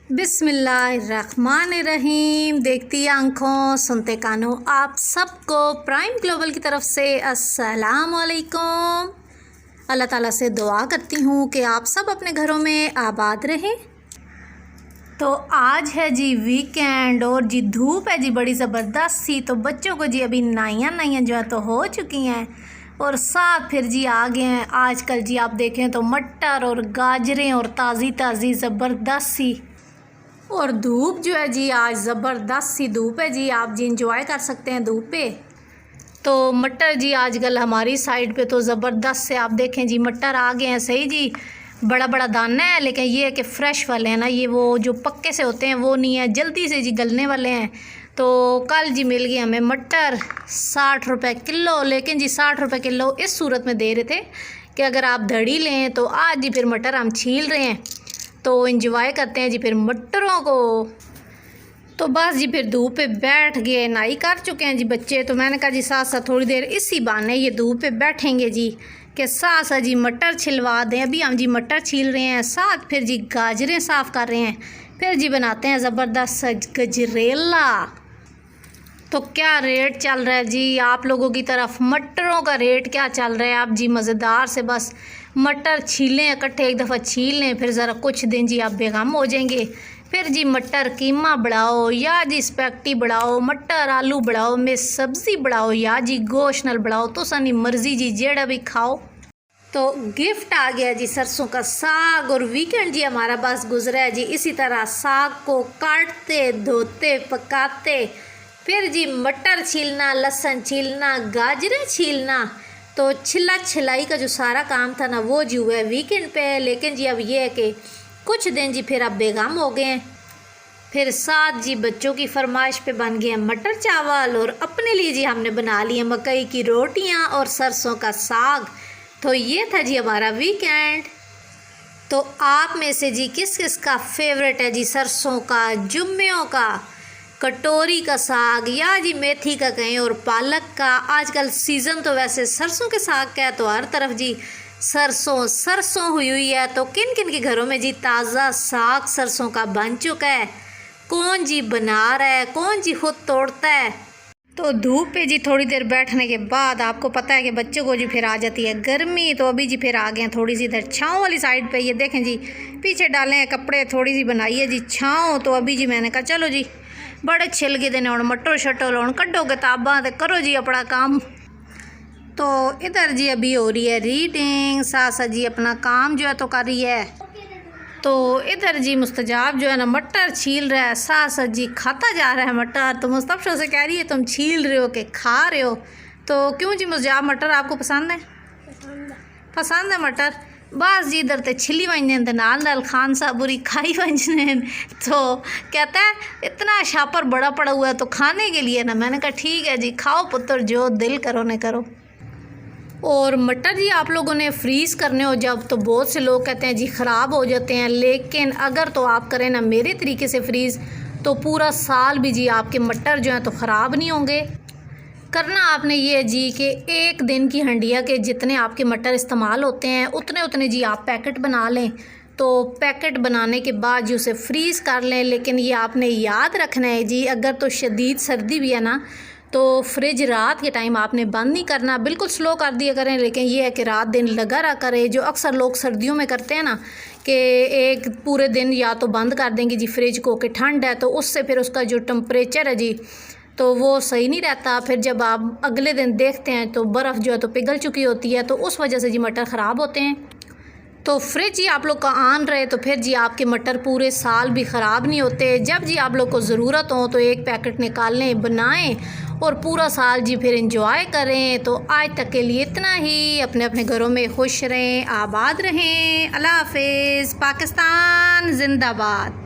बिस्मिल्लाहिर्रहमानिर्रहीम। देखती आंखों सुनते कानों, आप सबको प्राइम ग्लोबल की तरफ से अस्सलाम वालेकुम। अल्लाह ताला से दुआ करती हूँ कि आप सब अपने घरों में आबाद रहें। तो आज है जी वीकेंड और जी धूप है जी बड़ी ज़बरदस्त सी। तो बच्चों को जी अभी नाइयाँ जो है तो हो चुकी हैं और साथ फिर जी आ गए हैं आजकल जी आप देखें तो मटर और गाजरें और ताज़ी ताज़ी ज़बरदस्त सी। और धूप जो है जी आज ज़बरदस्त सी धूप है जी, आप जी इंजॉय कर सकते हैं धूप पे। तो मटर जी आजकल हमारी साइड पे तो ज़बरदस्त से आप देखें जी मटर आ गए हैं। सही जी, बड़ा बड़ा दाना है, लेकिन ये है कि फ़्रेश वाले हैं ना, ये वो जो पक्के से होते हैं वो नहीं है, जल्दी से जी गलने वाले हैं। तो कल जी मिल गए हमें मटर 60 रुपये किलो, लेकिन जी 60 रुपये किलो इस सूरत में दे रहे थे कि अगर आप धड़ी लें तो आज जी फिर मटर हम छील रहे हैं तो इंजॉय करते हैं जी फिर मटरों को। तो बस जी फिर धूप पे बैठ गए, नाई कर चुके हैं जी बच्चे। तो मैंने कहा जी साथ साथ थोड़ी देर इसी बहाने ये धूप पे बैठेंगे जी कि साथ साथ जी मटर छिलवा दें। अभी हम जी मटर छील रहे हैं, साथ फिर जी गाजरें साफ़ कर रहे हैं, फिर जी बनाते हैं ज़बरदस्त गजरेला। तो क्या रेट चल रहा है जी आप लोगों की तरफ, मटरों का रेट क्या चल रहा है? आप जी मज़ेदार से बस मटर छीलें, इकट्ठे एक दफ़ा छील लें, फिर ज़रा कुछ दिन जी आप बेगम हो जाएंगे। फिर जी मटर कीमा बढ़ाओ या जी स्पैगेटी बढ़ाओ, मटर आलू बढ़ाओ, में सब्ज़ी बढ़ाओ या जी गोश्त नाल बढ़ाओ, तो सानी मर्ज़ी जी जेड़ा भी खाओ। तो गिफ्ट आ गया जी सरसों का साग और वीकेंड जी हमारा बस गुजरा है जी इसी तरह साग को काटते धोते पकाते, फिर जी मटर छीलना, लहसुन छीलना, गाजरें छीलना। तो छिला छिलाई का जो सारा काम था ना वो जी हुआ है वीकेंड पे। लेकिन जी अब ये है कि कुछ दिन जी फिर अब बेगम हो गए हैं, फिर साथ जी बच्चों की फरमाइश पे बन गए हैं मटर चावल और अपने लिए जी हमने बना लिए मकई की रोटियां और सरसों का साग। तो ये था जी हमारा वीकेंड। तो आप में से जी किस किस का फेवरेट है जी सरसों का, जुम्मियों का, कटोरी का साग या जी मेथी का कहें और पालक का? आजकल सीज़न तो वैसे सरसों के साग का है, तो हर तरफ जी सरसों सरसों हुई है। तो किन किन के घरों में जी ताज़ा साग सरसों का बन चुका है? कौन जी बना रहा है, कौन जी खुद तोड़ता है? तो धूप पे जी थोड़ी देर बैठने के बाद आपको पता है कि बच्चों को जी फिर आ जाती है गर्मी। तो अभी जी फिर आ गए हैं थोड़ी सी इधर छाँव वाली साइड पे। ये देखें जी पीछे डाले हैं कपड़े, थोड़ी सी बनाई है जी छाँव। तो अभी जी मैंने कहा चलो जी बड़े छिल गए देने, मटो शटो लोन कड्डो किताबां तो करो जी अपना काम। तो इधर जी अभी हो रही है रीडिंग, साथ साथ जी अपना काम जो है तो कर रही है। तो इधर जी मुस्तजाब जो है ना मटर छील रहा है, साथ साथ जी खाता जा रहा है मटर। तो मुस्तफ़ा से कह रही है तुम छील रहे हो कि खा रहे हो? तो क्यों जी मुस्तजाब मटर आपको पसंद है? पसंद है मटर। बस जी इधर तो छिली वंजन तो नाल नाल खान साहब बुरी खाई वंजन। तो कहता है इतना शापर बड़ा पड़ा हुआ है तो खाने के लिए ना। मैंने कहा ठीक है जी खाओ पुत्र, जो दिल करो न करो। और मटर जी आप लोगों ने फ्रीज़ करने हो जब, तो बहुत से लोग कहते हैं जी ख़राब हो जाते हैं, लेकिन अगर तो आप करें ना मेरे तरीके से फ्रीज़ तो पूरा साल भी जी आपके मटर जो हैं तो ख़राब नहीं होंगे। करना आपने ये जी कि एक दिन की हंडिया के जितने आपके मटर इस्तेमाल होते हैं उतने उतने जी आप पैकेट बना लें। तो पैकेट बनाने के बाद जी उसे फ्रीज़ कर लें। लेकिन ये आपने याद रखना है जी अगर तो शदीद सर्दी भी है ना तो फ्रिज रात के टाइम आपने बंद नहीं करना, बिल्कुल स्लो कर दिया करें। लेकिन ये है कि रात दिन लगा रहा करें, जो अक्सर लोग सर्दियों में करते हैं ना कि एक पूरे दिन या तो बंद कर देंगे जी फ्रिज को कि ठंड है, तो उससे फिर उसका जो टेम्परेचर है जी तो वो सही नहीं रहता। फिर जब आप अगले दिन देखते हैं तो बर्फ़ जो है तो पिघल चुकी होती है, तो उस वजह से जी मटर ख़राब होते हैं। तो फ्रिज जी आप लोग का ऑन रहे तो फिर जी आपके मटर पूरे साल भी ख़राब नहीं होते। जब जी आप लोग को ज़रूरत हो तो एक पैकेट निकाल लें, बनाएं और पूरा साल जी फिर एंजॉय करें। तो आज तक के लिए इतना ही। अपने अपने घरों में खुश रहें, आबाद रहें। अल्लाह हाफ़िज़। पाकिस्तान जिंदाबाद।